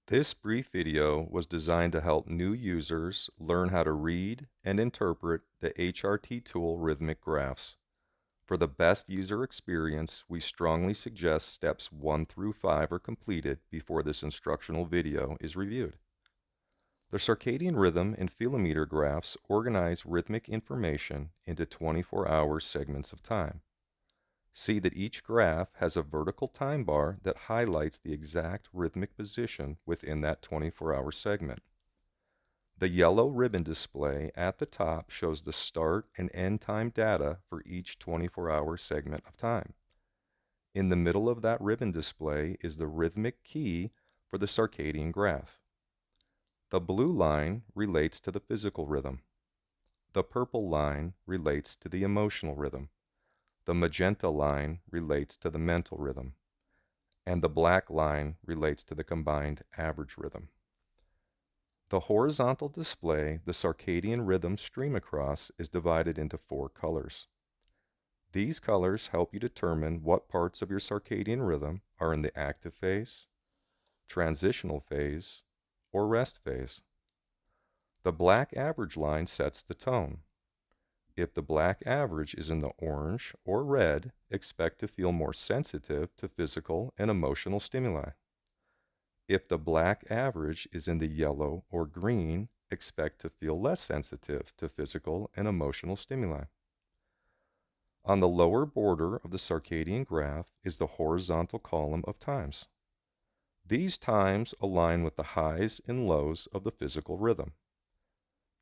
This brief video was designed to help new users learn how to read and interpret the HRT tool Rhythmic graphs. For the best user experience, we strongly suggest steps 1 through 5 are completed before this instructional video is reviewed. The circadian rhythm and filometer graphs organize rhythmic information into 24-hour segments of time. See that each graph has a vertical time bar that highlights the exact rhythmic position within that 24-hour segment. The yellow ribbon display at the top shows the start and end time data for each 24-hour segment of time. In the middle of that ribbon display is the rhythmic key for the circadian graph. The blue line relates to the physical rhythm. The purple line relates to the emotional rhythm. The magenta line relates to the mental rhythm, and the black line relates to the combined average rhythm. The horizontal display the circadian rhythm stream across is divided into 4 colors. These colors help you determine what parts of your circadian rhythm are in the active phase, transitional phase, or rest phase. The black average line sets the tone. If the black average is in the orange or red, expect to feel more sensitive to physical and emotional stimuli. If the black average is in the yellow or green, expect to feel less sensitive to physical and emotional stimuli. On the lower border of the circadian graph is the horizontal column of times. These times align with the highs and lows of the physical rhythm.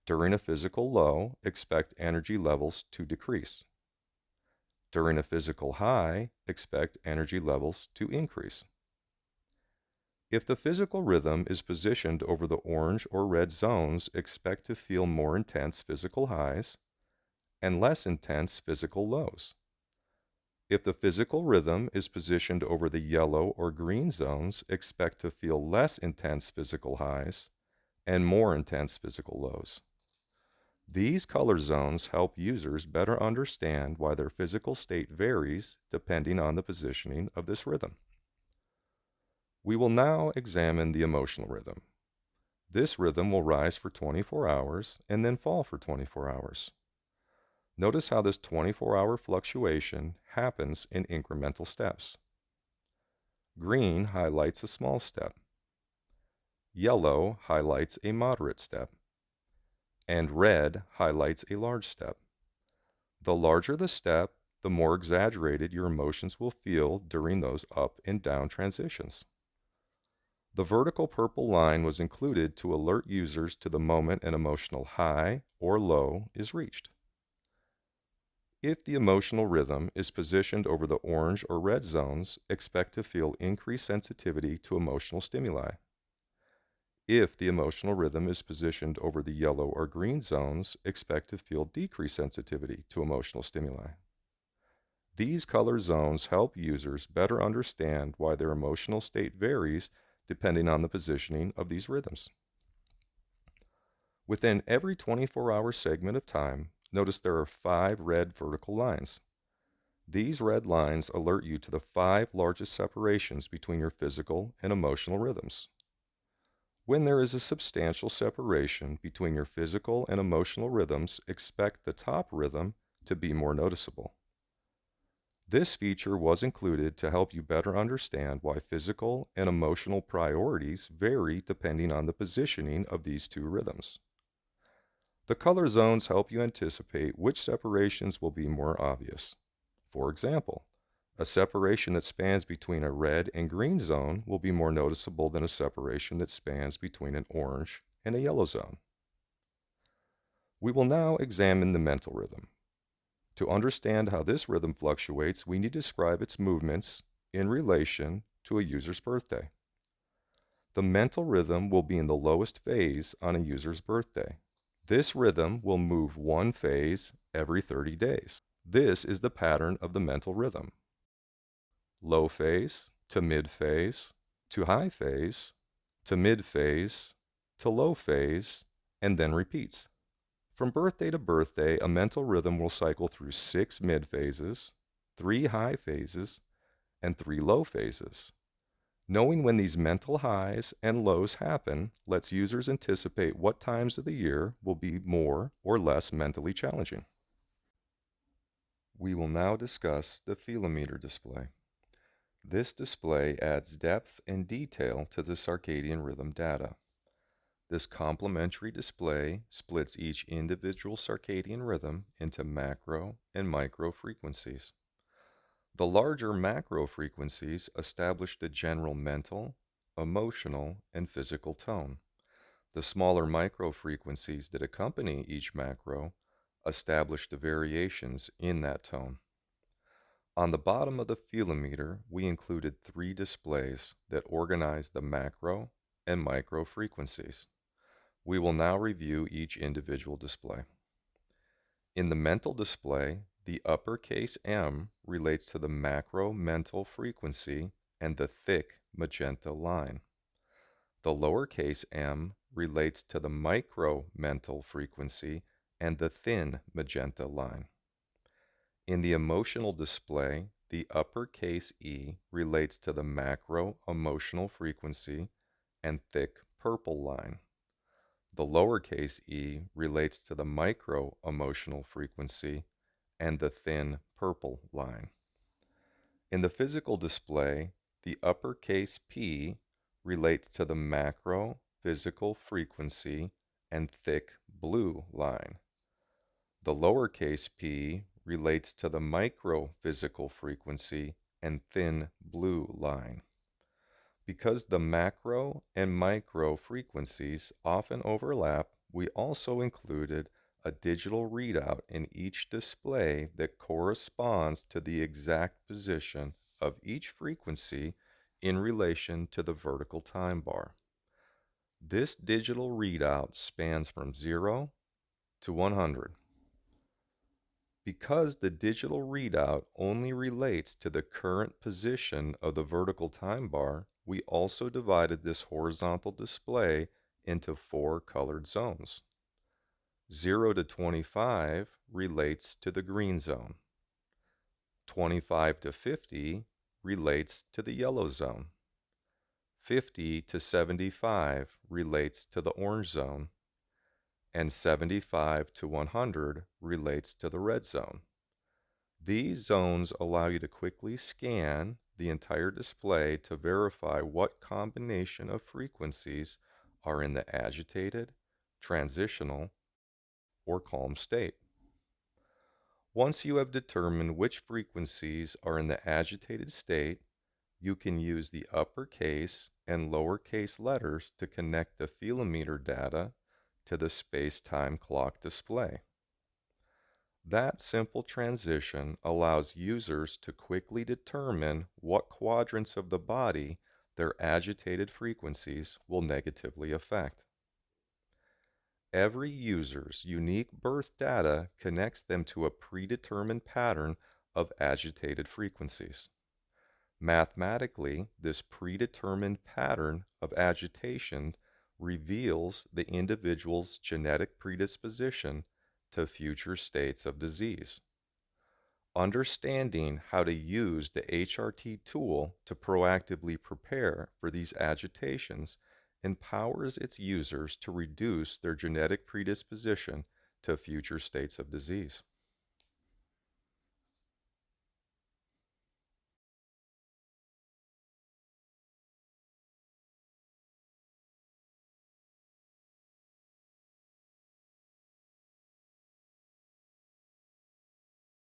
During a physical low, expect energy levels to decrease. During a physical high, expect energy levels to increase. If the physical rhythm is positioned over the orange or red zones, expect to feel more intense physical highs and less intense physical lows. If the physical rhythm is positioned over the yellow or green zones, expect to feel less intense physical highs and more intense physical lows. These color zones help users better understand why their physical state varies depending on the positioning of this rhythm. We will now examine the emotional rhythm. This rhythm will rise for 24 hours and then fall for 24 hours. Notice how this 24-hour fluctuation happens in incremental steps. Green highlights a small step. Yellow highlights a moderate step. And red highlights a large step. The larger the step, the more exaggerated your emotions will feel during those up and down transitions. The vertical purple line was included to alert users to the moment an emotional high or low is reached. If the emotional rhythm is positioned over the orange or red zones, expect to feel increased sensitivity to emotional stimuli. If the emotional rhythm is positioned over the yellow or green zones, expect to feel decreased sensitivity to emotional stimuli. These color zones help users better understand why their emotional state varies depending on the positioning of these rhythms. Within every 24-hour segment of time, notice there are 5 red vertical lines. These red lines alert you to the 5 largest separations between your physical and emotional rhythms. When there is a substantial separation between your physical and emotional rhythms, expect the top rhythm to be more noticeable. This feature was included to help you better understand why physical and emotional priorities vary depending on the positioning of these 2 rhythms. The color zones help you anticipate which separations will be more obvious. For example, a separation that spans between a red and green zone will be more noticeable than a separation that spans between an orange and a yellow zone. We will now examine the mental rhythm. To understand how this rhythm fluctuates, we need to describe its movements in relation to a user's birthday. The mental rhythm will be in the lowest phase on a user's birthday. This rhythm will move 1 phase every 30 days. This is the pattern of the mental rhythm. Low phase to mid phase to high phase to mid phase to low phase, and then repeats. From birthday to birthday, a mental rhythm will cycle through 6 mid phases, 3 high phases, and 3 low phases. Knowing when these mental highs and lows happen lets users anticipate what times of the year will be more or less mentally challenging. We will now discuss the Feelometer display. This display adds depth and detail to the circadian rhythm data. This complementary display splits each individual circadian rhythm into macro and micro frequencies. The larger macro frequencies establish the general mental, emotional, and physical tone. The smaller micro frequencies that accompany each macro establish the variations in that tone. On the bottom of the Feelometer, we included 3 displays that organize the macro and micro frequencies. We will now review each individual display. In the mental display, the uppercase M relates to the macro mental frequency and the thick magenta line. The lowercase m relates to the micro mental frequency and the thin magenta line. In the emotional display, the uppercase E relates to the macro emotional frequency and thick purple line. The lowercase e relates to the micro emotional frequency and the thin purple line. In the physical display, the uppercase P relates to the macro physical frequency and thick blue line. The lowercase p relates to the micro physical frequency and thin blue line. Because the macro and micro frequencies often overlap, we also included a digital readout in each display that corresponds to the exact position of each frequency in relation to the vertical time bar. This digital readout spans from 0 to 100. Because the digital readout only relates to the current position of the vertical time bar, we also divided this horizontal display into 4 colored zones. 0 to 25 relates to the green zone. 25 to 50 relates to the yellow zone. 50 to 75 relates to the orange zone. And 75 to 100 relates to the red zone. These zones allow you to quickly scan the entire display to verify what combination of frequencies are in the agitated, transitional, or calm state. Once you have determined which frequencies are in the agitated state, you can use the uppercase and lowercase letters to connect the Feelometer data to the space-time clock display. That simple transition allows users to quickly determine what quadrants of the body their agitated frequencies will negatively affect. Every user's unique birth data connects them to a predetermined pattern of agitated frequencies. Mathematically, this predetermined pattern of agitation reveals the individual's genetic predisposition to future states of disease. Understanding how to use the HRT tool to proactively prepare for these agitations empowers its users to reduce their genetic predisposition to future states of disease.